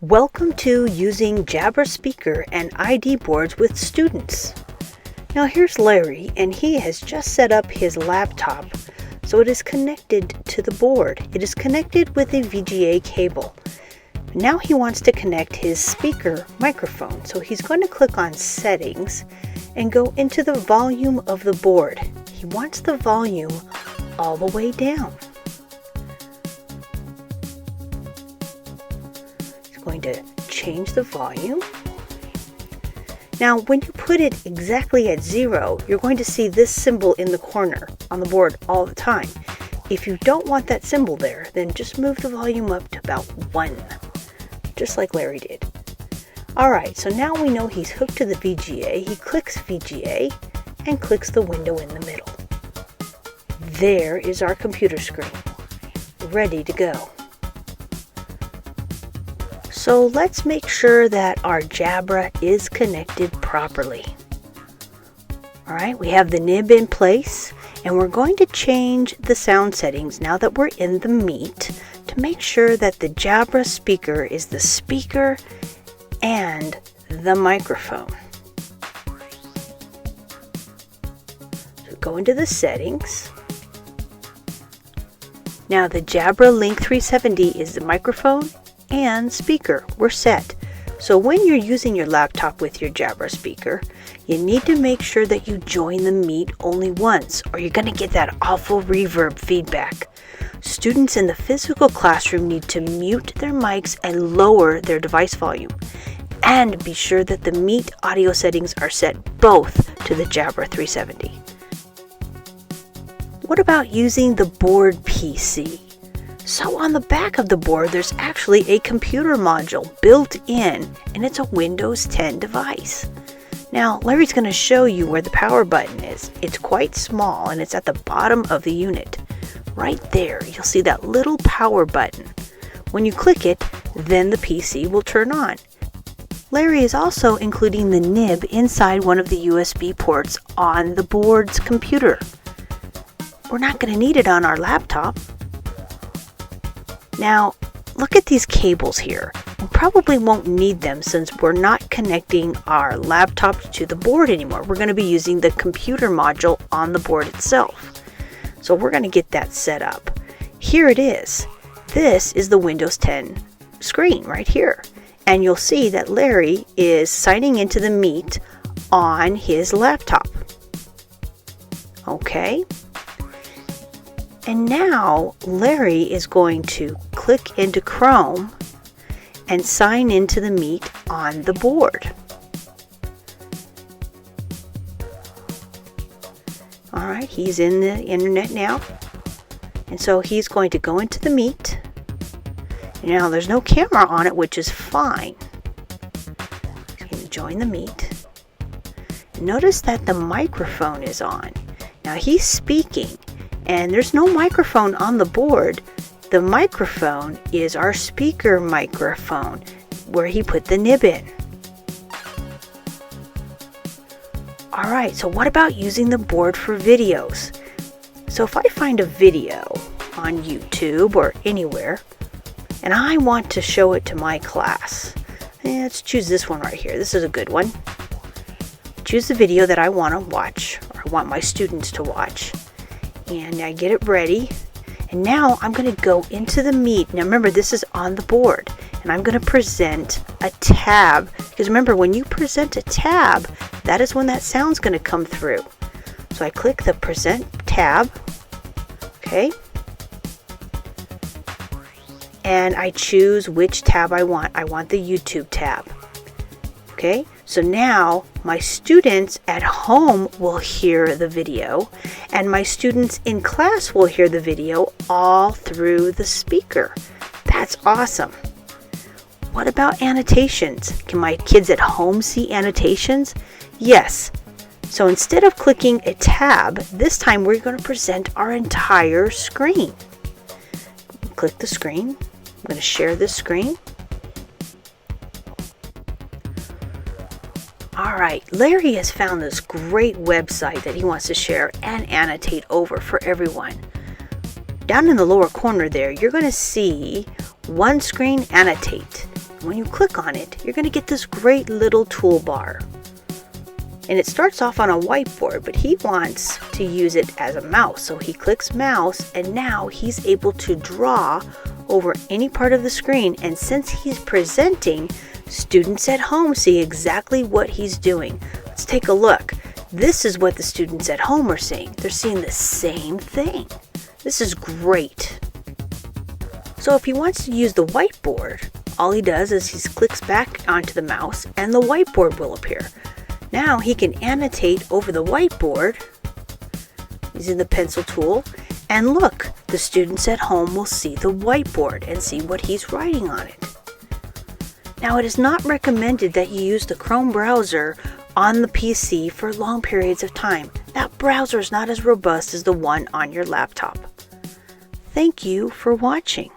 Welcome to using Jabra Speaker and ID boards with students. Now here's Larry, and he has just set up his laptop so it is connected to the board. It is connected with a VGA cable. Now he wants to connect his speaker microphone, so he's going to click on Settings and go into the volume of the board. He wants the volume all the way down. Going to change the volume. Now when you put it exactly at 0, you're going to see this symbol in the corner on the board all the time. If you don't want that symbol there, then just move the volume up to about 1, just like Larry did. Alright, so now we know he's hooked to the VGA. He clicks VGA and clicks the window in the middle. There is our computer screen, ready to go. So let's make sure that our Jabra is connected properly. Alright, we have the nib in place, and we're going to change the sound settings now that we're in the Meet to make sure that the Jabra speaker is the speaker and the microphone. So go into the settings. Now the Jabra Link 370 is the microphone and speaker. We're set. So when you're using your laptop with your Jabra speaker, you need to make sure that you join the Meet only once, or you're going to get that awful reverb feedback. Students in the physical classroom need to mute their mics and lower their device volume. And be sure that the Meet audio settings are set both to the Jabra 370. What about using the board PC? So on the back of the board, there's actually a computer module built in, and it's a Windows 10 device. Now, Larry's going to show you where the power button is. It's quite small, and it's at the bottom of the unit. Right there, you'll see that little power button. When you click it, then the PC will turn on. Larry is also including the nib inside one of the USB ports on the board's computer. We're not going to need it on our laptop. Now, look at these cables here. We probably won't need them since we're not connecting our laptop to the board anymore. We're going to be using the computer module on the board itself. So we're going to get that set up. Here it is. This is the Windows 10 screen right here. And you'll see that Larry is signing into the Meet on his laptop. Okay. And now Larry is going to click into Chrome and sign into the Meet on the board. Alright, he's in the internet now. And so he's going to go into the Meet. Now there's no camera on it, which is fine. He's going to join the Meet. Notice that the microphone is on. Now he's speaking. And there's no microphone on the board. The microphone is our speaker microphone where he put the nib in. Alright, so what about using the board for videos? So if I find a video on YouTube or anywhere and I want to show it to my class, let's choose this one right here. This is a good one. Choose the video that I want to watch, or I want my students to watch. And I get it ready, and now I'm going to go into the Meet. Now remember, this is on the board, and I'm going to present a tab, because remember, when you present a tab, that is when that sound's going to come through. So I click the Present tab, okay, and I choose which tab I want. I want the YouTube tab. Okay, so now my students at home will hear the video, and my students in class will hear the video all through the speaker. That's awesome. What about annotations? Can my kids at home see annotations? Yes. So instead of clicking a tab, this time we're going to present our entire screen. Click the screen. I'm going to share this screen. Alright, Larry has found this great website that he wants to share and annotate over for everyone. Down in the lower corner there, you're going to see one screen annotate. When you click on it, you're going to get this great little toolbar. And it starts off on a whiteboard, but he wants to use it as a mouse. So he clicks mouse, and now he's able to draw over any part of the screen. And since he's presenting, students at home see exactly what he's doing. Let's take a look. This is what the students at home are seeing. They're seeing the same thing. This is great. So if he wants to use the whiteboard, all he does is he clicks back onto the mouse and the whiteboard will appear. Now he can annotate over the whiteboard using the pencil tool, and look, the students at home will see the whiteboard and see what he's writing on it. Now it is not recommended that you use the Chrome browser on the PC for long periods of time. That browser is not as robust as the one on your laptop. Thank you for watching.